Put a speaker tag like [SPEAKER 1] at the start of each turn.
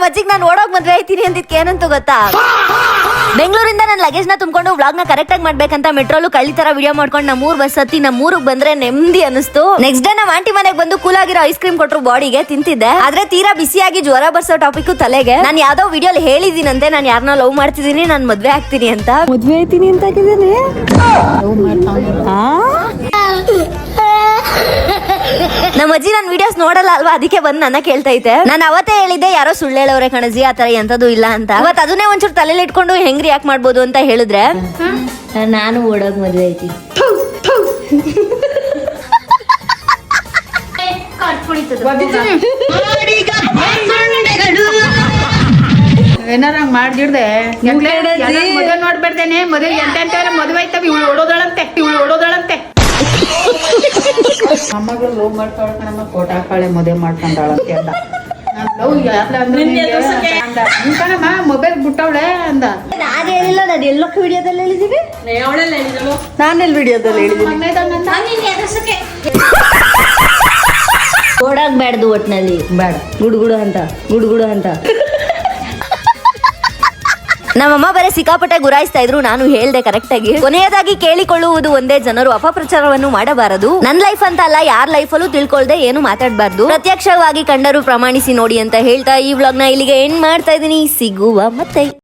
[SPEAKER 1] ಅಜ್ಜಿಗೆ ನಾನು ಓಡೋಗ್ ಮದ್ವೆ ಆಯ್ತೀನಿ ಅಂದಿದ್ಕೆ ಏನಂತ ಗೊತ್ತಾ? ಬೆಂಗಳೂರಿಂದ ನನ್ನ ಲಗೇಜ್ ನ ತುಂಬಿಕೊಂಡು ವ್ಲಾಗ್ ನ ಕರೆಕ್ಟ್ ಆಗಿ ಮಾಡ್ಬೇಕಂತ ಮೆಟ್ರೋಲು ಕಳ್ಳಿ ತರ ವಿಡಿಯೋ ಮಾಡ್ಕೊಂಡು ನಮ್ಮೂರ್ ಬಸ್ ಹತ್ತಿ ನಮ್ಮೂರಿಗೆ ಬಂದ್ರೆ ನೆಮ್ಮದಿ ಅನಿಸ್ತು. ನೆಕ್ಸ್ಟ್ ಡೇ ನಮ್ಮ ಆಂಟಿ ಮನೆಗೆ ಬಂದು ಕೂಲ್ ಆಗಿರೋ ಐಸ್ ಕ್ರೀಮ್ ಕೊಟ್ರು, ಬಾಡಿಗೆ ತಿಂತಿದ್ದೆ. ಆದ್ರೆ ತೀರಾ ಬಿಸಿಯಾಗಿ ಜ್ವರ ಬರ್ಸೋ ಟಾಪಿಕ್ ತಲೆಗೆ. ನಾನು ಯಾವ್ದೋ ವಿಡಿಯೋಲಿ ಹೇಳಿದೀನಂತೆ ನಾನು ಯಾರನ್ನ ಲವ್ ಮಾಡ್ತಿದೀನಿ, ನಾನು ಮದ್ವೆ ಆಗ್ತೀನಿ ಅಂತ. ಮದ್ವೆ ಆಯ್ತೀನಿ ಅಂತ ಆಗಿದ್ದೀನಿ. ನಮ್ಮ ಅಜ್ಜಿ ನನ್ ವಿಡಿಯೋಸ್ ನೋಡಲ್ಲ ಅಲ್ವಾ, ಅದಕ್ಕೆ ಬಂದು ನನ್ನ ಕೇಳ್ತೈತೆ. ನಾನು ಅವತ್ತೇ ಹೇಳಿದ್ದೆ ಯಾರೋ ಸುಳ್ಳು ಹೇಳೋರೆ ಕಣಜಿ, ಆತರ ಎಂತದ್ದು ಇಲ್ಲ ಅಂತ. ಅವತ್ತು ಅದನ್ನೇ ಒಂಚೂರು ತಲೆಲಿ ಇಟ್ಕೊಂಡು ಹೆಂಗ್ ರಿಯಾಕ್ಟ್ ಮಾಡ್ಬೋದು ಅಂತ ಹೇಳಿದ್ರೆ, ನಾನು ಓಡೋಗ್ ಮದ್ವೆ ಐತಿ.
[SPEAKER 2] ಏನಾರ ಹಂಗ್ ಮಾಡ್ದಿಡ್ದೆ ಮದುವೆ ನೋಡ್ಬೇಡ್ದೇನೆ. ಮದುವೆ ಎಂತ ಮದುವೆ ಆಯ್ತವ, ಇವಳು ಓಡೋದಳಂತೆ ಅಮ್ಮಗಳು ಲವ್ ಮಾಡ್ತಾಳ ಕಣಮ್ಮ, ಕೋಟ ಹಾಕಾಳೆ ಮದುವೆ ಮಾಡ್ಕೊಂಡಾಳಂತೆ ಅಂದ. ಲವ್ ಯಾರ್ಲ ಅಂದ್ರಮ್ಮ ಮೊಬೈಲ್ ಬಿಟ್ಟವಳೆ ಅಂದ.
[SPEAKER 1] ನಾನು ಹೇಳಿಲ್ಲ, ನಾನು ಎಲ್ಲೋ ವಿಡಿಯೋದಲ್ಲಿ ಹೇಳಿದೀವಿ. ನಾನೆಲ್ಲಿ ವಿಡಿಯೋದಲ್ಲಿ ಹೇಳಿದೀನಿ? ಓಡಾಗ್ಬ್ಯಾಡ್ದು ಒಟ್ನಲ್ಲಿ, ಬೇಡ ಗುಡುಗುಡು ಅಂತ. ನಮ್ಮಮ್ಮ ಬೇರೆ ಸಿಕ್ಕಾಪಟ್ಟೆ ಗುರಾಯಿಸ್ತಾ ಇದ್ರು, ನಾನು ಹೇಳ್ದೆ ಕರೆಕ್ಟ್ ಆಗಿ. ಕೊನೆಯದಾಗಿ ಕೇಳಿಕೊಳ್ಳುವುದು ಒಂದೇ, ಜನರು ಅಪಪ್ರಚಾರವನ್ನು ಮಾಡಬಾರದು. ನನ್ನ ಲೈಫ್ ಅಂತ ಅಲ್ಲ, ಯಾರ ಲೈಫಲ್ಲೂ ತಿಳ್ಕೊಳ್ದೆ ಏನು ಮಾತಾಡಬಾರ್ದು. ಪ್ರತ್ಯಕ್ಷವಾಗಿ ಕಂಡರು ಪ್ರಮಾಣಿಸಿ ನೋಡಿ ಅಂತ ಹೇಳ್ತಾ ಈ ವ್ಲಾಗ್ ನ ಇಲ್ಲಿಗೆ ಎಂಡ್ ಮಾಡ್ತಾ ಇದೀನಿ. ಸಿಗುವ ಮತ್ತೆ.